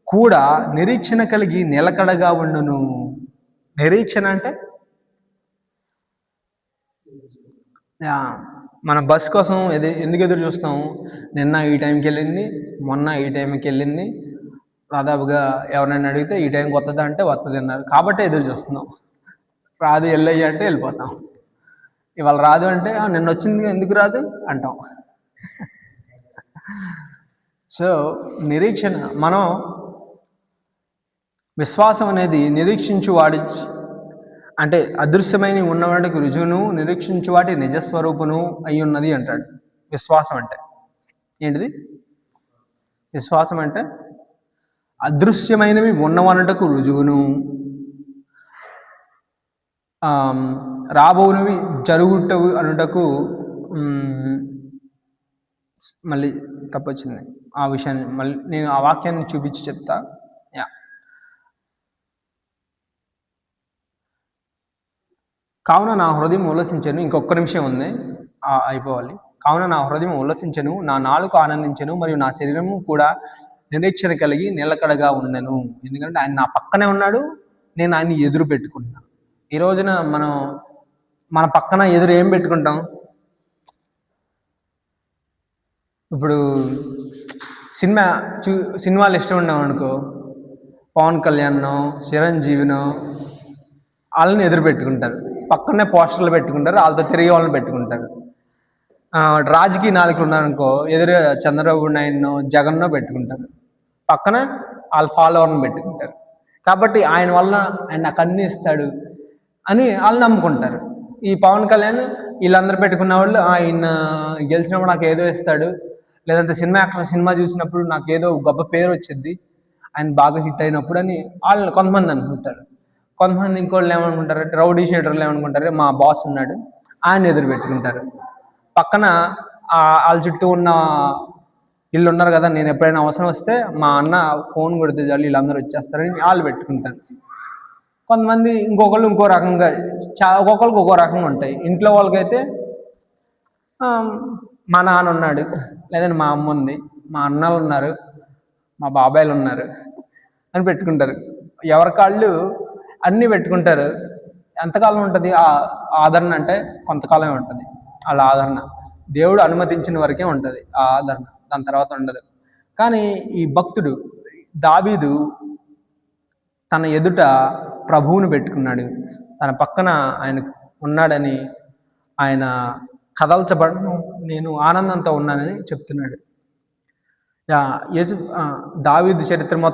కూడా నిరీక్షణ కలిగి నిలకడగా ఉండును. నిరీక్షణ అంటే మన బస్ కోసం ఎందుకు ఎదురు చూస్తాం? నిన్న ఈ టైంకి వెళ్ళింది, మొన్న ఈ టైంకి వెళ్ళింది, దాదాపుగా ఎవరైనా అడిగితే ఈ టైంకి వస్తుందా అంటే వస్తుంది అన్నారు, కాబట్టి ఎదురు చూస్తున్నాం. రాదు వెళ్ళయ్య అంటే వెళ్ళిపోతాం. ఇవాళ రాదు అంటే నిన్న వచ్చింది ఎందుకు రాదు అంటాం. సో నిరీక్షణ, మనం విశ్వాసం అనేది నిరీక్షించు వాడి అంటే అదృశ్యమైన ఉన్నవాడికి రుజువును, నిరీక్షించు వాటి నిజస్వరూపును అయి ఉన్నది అంటాడు. విశ్వాసం అంటే ఏంటిది? విశ్వాసం అంటే అదృశ్యమైనవి ఉన్నవనుటకు రుజువును, రాబోనివి జరుగుటవు అనుటకు మళ్ళీ తప్పొచ్చింది ఆ విషయాన్ని, మళ్ళీ నేను ఆ వాక్యాన్ని చూపించి చెప్తా. కావున నా హృదయం ఉల్లసించెను. ఇంకొక నిమిషం ఉంది, అయిపోవాలి. కావున నా హృదయం ఉల్లసించెను, నా నాలుక ఆనందించెను, మరియు నా శరీరము కూడా నిరీక్షణ కలిగి నిలకడగా ఉండెను. ఎందుకంటే ఆయన నా పక్కనే ఉన్నాడు, నేను ఆయన్ని ఎదురు పెట్టుకుంటున్నాను. ఈ రోజున మనం మన పక్కన ఎదురు ఏం పెట్టుకుంటాం? ఇప్పుడు సినిమాలు ఇష్టం ఉన్నాం అనుకో, పవన్ కళ్యాణ్నో చిరంజీవినో వాళ్ళని ఎదురు పెట్టుకుంటారు, పక్కనే పోస్టర్లు పెట్టుకుంటారు, వాళ్ళతో తిరిగే వాళ్ళని పెట్టుకుంటారు. రాజకీయ నాయకులు ఉన్నారనుకో, ఎదురు చంద్రబాబు నాయుడునో జగన్నో పెట్టుకుంటారు, పక్కన వాళ్ళ ఫాలోవర్ని పెట్టుకుంటారు. కాబట్టి ఆయన వల్ల ఆయన నాకు అన్ని ఇస్తాడు అని వాళ్ళు నమ్ముకుంటారు. ఈ పవన్ కళ్యాణ్ వీళ్ళందరూ పెట్టుకున్న వాళ్ళు ఆయన గెలిచినప్పుడు నాకు ఏదో ఇస్తాడు, లేదంటే సినిమా చూసినప్పుడు నాకు ఏదో గొప్ప పేరు వచ్చింది, ఆయన బాగా హిట్ అయినప్పుడు అని వాళ్ళు కొంతమంది అనుకుంటారు. కొంతమంది ఇంకోళ్ళు ఏమనుకుంటారు, రౌడీ షీటర్లు ఏమనుకుంటారు, మా బాస్ ఉన్నాడు ఆయన ఎదురు పెట్టుకుంటారు. పక్కన వాళ్ళ చుట్టూ ఉన్న వీళ్ళు ఉన్నారు కదా, నేను ఎప్పుడైనా అవసరం వస్తే మా అన్న ఫోన్ కొడితే చాలు వీళ్ళందరూ వచ్చేస్తారని వాళ్ళు పెట్టుకుంటారు. కొంతమంది ఇంకొకళ్ళు ఇంకో రకంగా, ఒక్కొక్కరికి ఒక్కో రకంగా ఉంటాయి. ఇంట్లో వాళ్ళకైతే మా నాన్న ఉన్నాడు, లేదంటే మా అమ్మ ఉంది, మా అన్నలు ఉన్నారు, మా బాబాయిలు ఉన్నారు అని పెట్టుకుంటారు. ఎవరికాళ్ళు అన్నీ పెట్టుకుంటారు. ఎంతకాలం ఉంటుంది ఆదరణ అంటే? కొంతకాలమే ఉంటుంది వాళ్ళ ఆదరణ. దేవుడు అనుమతించిన వరకే ఉంటుంది ఆ ఆదరణ, దాని తర్వాత ఉండదు. కానీ ఈ భక్తుడు దావీదు తన ఎదుట ప్రభువుని పెట్టుకున్నాడు, తన పక్కన ఆయన ఉన్నాడని, ఆయన కదల్చబడను, నేను ఆనందంతో ఉన్నానని చెప్తున్నాడు. దావీదు చరిత్ర మొత్తం